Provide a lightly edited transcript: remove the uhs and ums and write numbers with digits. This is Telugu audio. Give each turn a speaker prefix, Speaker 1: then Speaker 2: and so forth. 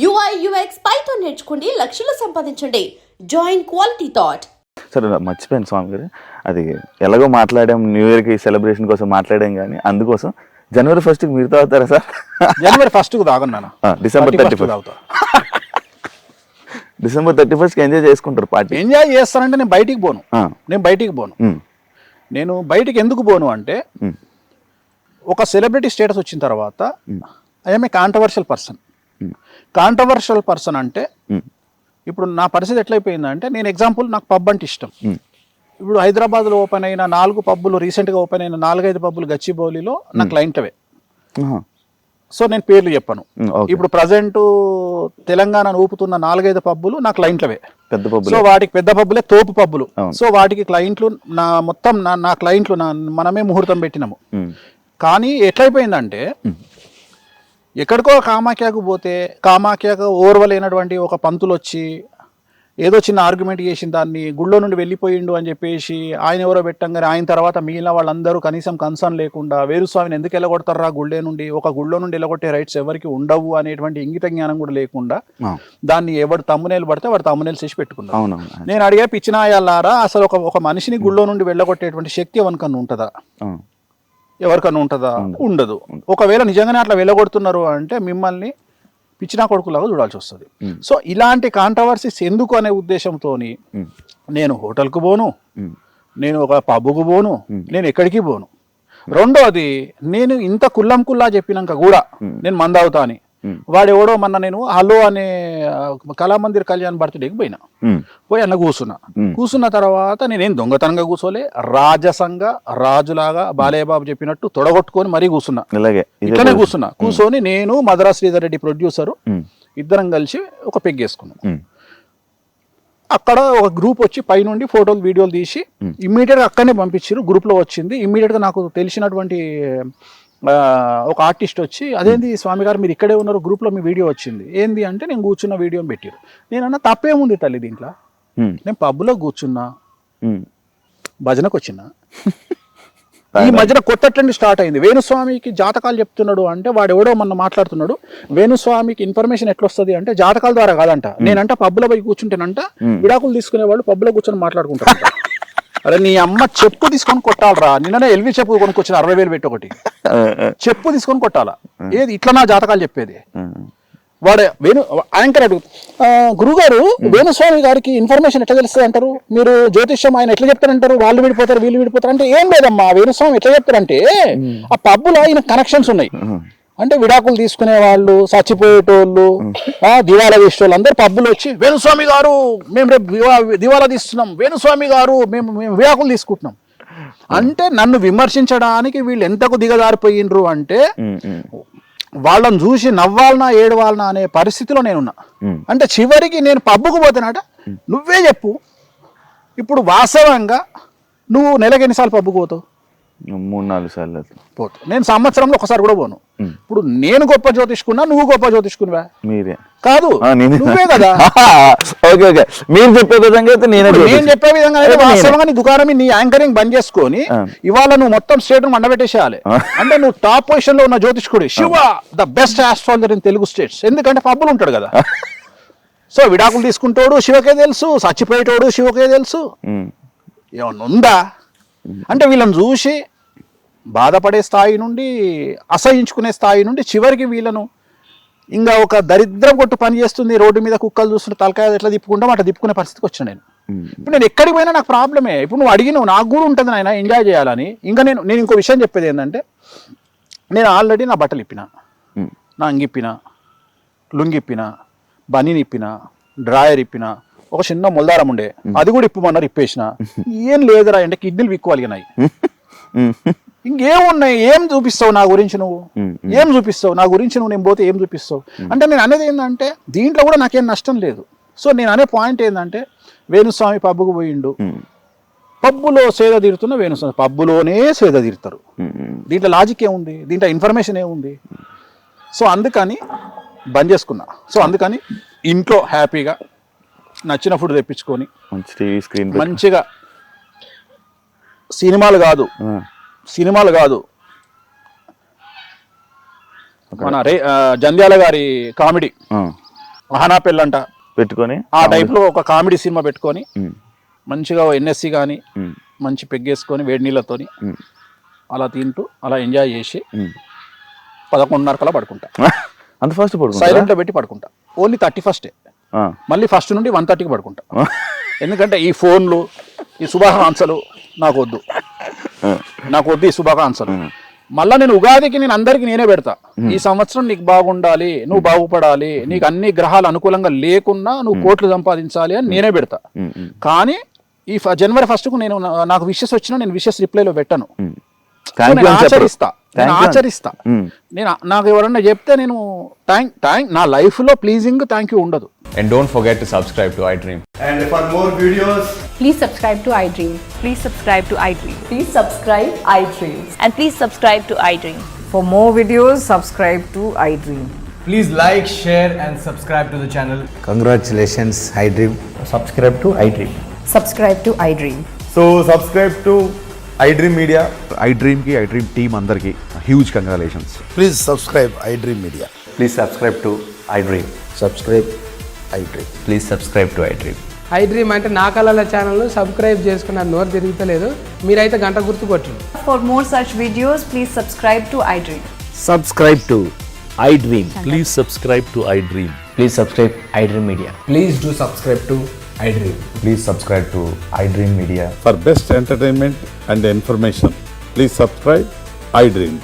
Speaker 1: UI UX పైథాన్ నేర్చుకోండి, లక్షలు సంపాదించండి. Join quality thought.
Speaker 2: సరే మర్చిపోయాను స్వామి గారు, అది ఎలాగో మాట్లాడాం, న్యూ ఇయర్కి సెలబ్రేషన్ కోసం మాట్లాడాం, కానీ అందుకోసం జనవరి 1st మీరు తాగుతారా సార్?
Speaker 3: జనవరి 1st తాగన్నాను,
Speaker 2: డిసెంబర్ 31 డిసెంబర్ 31కి ఎంజాయ్ చేసుకుంటారు పార్టీ.
Speaker 3: ఎంజాయ్ చేస్తానంటే నేను బయటికి పోను. నేను బయటికి ఎందుకు పోను అంటే, ఒక సెలబ్రిటీ స్టేటస్ వచ్చిన తర్వాత ఐఎమ్ ఏ కాంట్రవర్షియల్ పర్సన్ అంటే ఇప్పుడు నా పరిస్థితి ఎట్లయిపోయిందంటే, నేను ఎగ్జాంపుల్, నాకు పబ్ అంటే ఇష్టం. ఇప్పుడు హైదరాబాద్లో ఓపెన్ అయిన 4 పబ్బులు, రీసెంట్గా ఓపెన్ అయిన 4-5 పబ్బులు గచ్చిబౌలిలో నా క్లయింట్లవే. సో నేను పేర్లు చెప్పను. ఇప్పుడు ప్రజెంట్ తెలంగాణను ఊపుతున్న 4-5 పబ్బులు నా క్లయింట్లవే,
Speaker 2: పెద్ద పబ్బులు.
Speaker 3: సో వాటికి పెద్ద పబ్బులే తోపు పబ్బులు. సో వాటికి క్లయింట్లు నా క్లయింట్లు మనమే ముహూర్తం పెట్టినాము. కానీ ఎట్లయిపోయిందంటే, ఎక్కడికో కామాఖ్యకు పోతే కామాఖ్యకు ఓర్వలేనటువంటి ఒక పంతులు వచ్చి ఏదో చిన్న ఆర్గ్యుమెంట్ చేసిన దాన్ని గుళ్ళో నుండి వెళ్ళిపోయిండు అని చెప్పేసి ఆయన ఎవరో పెట్టంగానే ఆయన తర్వాత మిగిలిన వాళ్ళందరూ కనీసం కన్సర్న్ లేకుండా వేరుస్వామిని ఎందుకు వెళ్ళగొడతారా గుళ్ళే నుండి, ఒక గుళ్ళో నుండి వెళ్ళగొట్టే రైట్స్ ఎవరికి ఉండవు అనేటువంటి ఇంగిత జ్ఞానం కూడా లేకుండా దాన్ని ఎవరు తమ్మునేలు పడితే వాడు తమ్మునేలు చేసి పెట్టుకున్నాను. నేను అడిగే పిచ్చినాయాలారా, అసలు ఒక మనిషిని గుళ్ళో నుండి వెళ్ళగొట్టేటువంటి శక్తి ఎవరికన్నా ఉంటుందా? ఉండదు. ఒకవేళ నిజంగానే అట్లా వెళ్ళగొడుతున్నారు అంటే మిమ్మల్ని పిచ్చినా కొడుకులాగా చూడాల్సి వస్తుంది. సో ఇలాంటి కాంట్రవర్సీస్ ఎందుకు అనే ఉద్దేశంతో నేను హోటల్కు పోను, నేను ఒక పబ్కు పోను, నేను ఎక్కడికి పోను. రెండోది, నేను ఇంత కుల్లా చెప్పినాక కూడా నేను మందావుతా అని వాడు ఎవడో మొన్న నేను హలో అనే కళామందిర్ కళ్యాణ్ బర్త్డేకి పోయి అన్న కూర్చున్న తర్వాత నేనేం దొంగతనంగా కూర్చోలే, రాజసంగా రాజులాగా బాలయ్యబాబు చెప్పినట్టు తొడగొట్టుకొని మరీ కూర్చున్నా. ఇట్లనే కూర్చొని నేను మద్రా శ్రీధర్ రెడ్డి ప్రొడ్యూసరు ఇద్దరం కలిసి ఒక పెగ్గేసుకున్నాం. అక్కడ ఒక గ్రూప్ వచ్చి పైనుండి ఫోటోలు వీడియోలు తీసి ఇమ్మీడియట్గా అక్కడనే పంపించారు. గ్రూప్లో వచ్చింది. ఇమ్మీడియట్గా నాకు తెలిసినటువంటి ఒక ఆర్టిస్ట్ వచ్చి, అదేంది స్వామి గారు మీరు ఇక్కడే ఉన్నారు, గ్రూప్లో మీ వీడియో వచ్చింది ఏంది అంటే, నేను కూర్చున్న వీడియోని పెట్టారు. నేనన్నా తప్పేముంది తల్లి దీంట్లో, నేను పబ్లో కూర్చున్నా, భజనకు వచ్చిన. ఈ మధ్యన కొత్త ట్రెండ్ స్టార్ట్ అయింది. వేణుస్వామికి జాతకాలు చెప్తున్నాడు అంటే వాడు ఎవడో మొన్న మాట్లాడుతున్నాడు, వేణుస్వామికి ఇన్ఫర్మేషన్ ఎట్లా వస్తుంది అంటే జాతకాల ద్వారా కాదంట. నేనంట పబ్లో పోయి కూర్చుంటేనంట విడాకులు తీసుకునే వాళ్ళు పబ్లో కూర్చొని మాట్లాడుకుంటారు. అరే నీ అమ్మ చెప్పు తీసుకొని కొట్టాలరా, నిన్ననే ఎల్వి చెప్పు కొనుక్కొచ్చిన 60,000 పెట్టి ఒకటి చెప్పు తీసుకొని కొట్టాలా. ఏది ఇట్లా నా జాతకాలు చెప్పేది? వాడే యాంకర్ అడుగు, గురుగారు వేణుస్వామి గారికి ఇన్ఫర్మేషన్ ఎట్లా తెలుస్తుంది అంటారు, మీరు జ్యోతిష్యం ఆయన ఎట్లా చెప్తారంటారు, వాళ్ళు విడిపోతారు వీళ్ళు విడిపోతారు అంటే, ఏం లేదమ్మా వేణుస్వామి ఎట్లా చెప్తారంటే ఆ పబ్బులో ఆయన కనెక్షన్స్ ఉన్నాయి. అంటే విడాకులు తీసుకునే వాళ్ళు, చచ్చిపోయేటోళ్ళు, దివాలా తీసేటోళ్ళు అందరూ పబ్బులు వచ్చి, వేణుస్వామి గారు మేము రేపు దివాలా తీస్తున్నాం, వేణుస్వామి గారు మేము విడాకులు తీసుకుంటున్నాం అంటే, నన్ను విమర్శించడానికి వీళ్ళు ఎంతకు దిగజారిపోయిండ్రు అంటే, వాళ్ళని చూసి నవ్వాలనా ఏడవాలనా అనే పరిస్థితిలో నేనున్నా. అంటే చివరికి నేను పబ్బుకు పోతానట, నువ్వే చెప్పు ఇప్పుడు వాస్తవంగా నువ్వు నెలకి ఎన్నిసార్లు పబ్బుకు పోతావు?
Speaker 2: 3-4 సార్లు
Speaker 3: పోతావు. నేను సంవత్సరంలో ఒకసారి కూడా పోను. ఇప్పుడు నేను గొప్ప జ్యోతిష్కున్నా, నువ్వు గొప్ప జ్యోతిష్కునివా?
Speaker 2: మీరే కాదు,
Speaker 3: నువ్వే కదా.
Speaker 2: మీరు చెప్పే విధంగా
Speaker 3: నేను చెప్పే విధంగా వాస్తవంగా నీ దుకాణం, నీ యాంకరింగ్ బంద్ చేసుకొని ఇవాళ నువ్వు మొత్తం స్టేట్ మండబెట్టేసేయాలి. అంటే నువ్వు టాప్ పొజిషన్ లో ఉన్న జ్యోతిష్కుడు, Shiva the best astrologer in Telugu states. ఎందుకంటే పబ్బులు ఉంటాడు కదా. సో విడాకులు తీసుకుంటాడు శివకే తెలుసు, చచ్చిపోయేటోడు శివకే తెలుసు. ఏమన్నా ఉందా అంటే, వీళ్ళని చూసి బాధపడే స్థాయి నుండి, అసహించుకునే స్థాయి నుండి, చివరికి వీళ్ళను ఇంకా ఒక దరిద్రం కొట్టు పని చేస్తుంది, రోడ్డు మీద కుక్కలు చూస్తుంటే తలకాయ ఎట్లా తిప్పుకుంటాం అట్లా తిప్పుకునే పరిస్థితికి వచ్చిన నేను. ఇప్పుడు నేను ఎక్కడికి పోయినా నాకు ప్రాబ్లమే. ఇప్పుడు నువ్వు అడిగినావు, నాకు కూడా ఉంటుంది నాయన ఎంజాయ్ చేయాలని. ఇంకా నేను ఇంకో విషయం చెప్పేది ఏంటంటే, నేను ఆల్రెడీ నా బట్టలు ఇప్పిన, నా అంగిప్పిన, లుంగిప్పిన, బనీని ఇప్పిన, డ్రాయర్ ఇప్పిన, ఒక చిన్న మొల్దారం ఉండే అది కూడా ఇప్పమన్నారు, ఇప్పేసిన. ఏం లేదురా అంటే కిడ్నీలు విక్కువలిగినాయి. ఇంకేమున్నాయి? ఏం చూపిస్తావు నా గురించి? నువ్వు ఏం చూపిస్తావు నా గురించి? నేను పోతే ఏం చూపిస్తావు అంటే, నేను అనేది ఏంటంటే దీంట్లో కూడా నాకేం నష్టం లేదు. సో నేను అనే పాయింట్ ఏంటంటే, వేణుస్వామి పబ్బుకు పోయిండు, పబ్బులో సేద తీరుతున్న వేణుస్వామి పబ్బులోనే సేద తీరుతారు. దీంట్లో లాజిక్ ఏముంది? దీంట్లో ఇన్ఫర్మేషన్ ఏముంది? సో అందుకని బంద్ చేసుకున్నా. సో అందుకని ఇంట్లో హ్యాపీగా నచ్చిన ఫుడ్ తెప్పించుకొని మంచిగా, సినిమాలు కాదు మన జంధ్యాల గారి కామెడీ ఆహనా పెళ్ళంట
Speaker 2: పెట్టుకొని
Speaker 3: ఆ టైప్లో ఒక కామెడీ సినిమా పెట్టుకొని
Speaker 2: ఉమ్,
Speaker 3: మంచిగా ఎన్ఎస్సి కానీ
Speaker 2: ఉమ్,
Speaker 3: మంచి పెగ్గేసుకొని వేడి నీళ్ళతోని
Speaker 2: ఉమ్,
Speaker 3: అలా తింటూ అలా ఎంజాయ్ చేసి
Speaker 2: ఉమ్.
Speaker 3: 11:30 కల్లా పడుకుంటా.
Speaker 2: అంత ఫస్ట్ పడుకుంటా
Speaker 3: సైలెంట్లో పెట్టి పడుకుంటా. Only 31st. మళ్ళీ ఫస్ట్ నుండి 1:30కి పడుకుంటా. ఎందుకంటే ఈ ఫోన్లు ఈ శుభాకాంక్షలు నాకు వద్దు ఈ శుభాకాంక్షలు. మళ్ళీ నేను ఉగాదికి నేను అందరికి నేనే పెడతా, ఈ సంవత్సరం నీకు బాగుండాలి, నువ్వు బాగుపడాలి, నీకు అన్ని గ్రహాలు అనుకూలంగా లేకున్నా నువ్వు కోట్లు సంపాదించాలి అని నేనే పెడతా. కానీ ఈ జనవరి 1కు నేను నాకు విషెస్ వచ్చినా నేను విషెస్ రిప్లైలో పెట్టను. నేను ఆచరిస్తా. నేను నాకు ఎవరన్నా చెప్తే నేను థ్యాంక్ నా లైఫ్ లో ప్లీజింగ్ థ్యాంక్ యూ ఉండదు.
Speaker 4: And don't forget to subscribe to iDream.
Speaker 5: And for more videos,
Speaker 6: Please subscribe to iDream.
Speaker 7: Please subscribe to iDream.
Speaker 1: Please subscribe iDream.
Speaker 7: And please subscribe to iDream.
Speaker 6: For more videos, subscribe to iDream.
Speaker 5: please like, share, and subscribe to the channel.
Speaker 8: Congratulations, iDream. Subscribe to iDream.
Speaker 6: Subscribe to iDream.
Speaker 5: So subscribe to iDream Media.
Speaker 9: iDream ki iDream team andarki huge congratulations.
Speaker 8: Please subscribe iDream Media.
Speaker 4: Please subscribe to iDream.
Speaker 8: Subscribe iDream.
Speaker 4: Please subscribe to iDream.
Speaker 10: iDream అంటే నా కళల ఛానల్ను సబ్స్క్రైబ్ చేసుకున్న నోరు తిరుగుతలేదు, మీరైతే గంట గుర్తు కొట్టండి.
Speaker 7: For more such videos, please subscribe to iDream.
Speaker 8: Subscribe to iDream.
Speaker 11: Please subscribe to iDream.
Speaker 4: Please subscribe iDream Media.
Speaker 5: Please do subscribe to iDream.
Speaker 4: Please subscribe to iDream Media.
Speaker 9: For best entertainment and information, please subscribe iDream.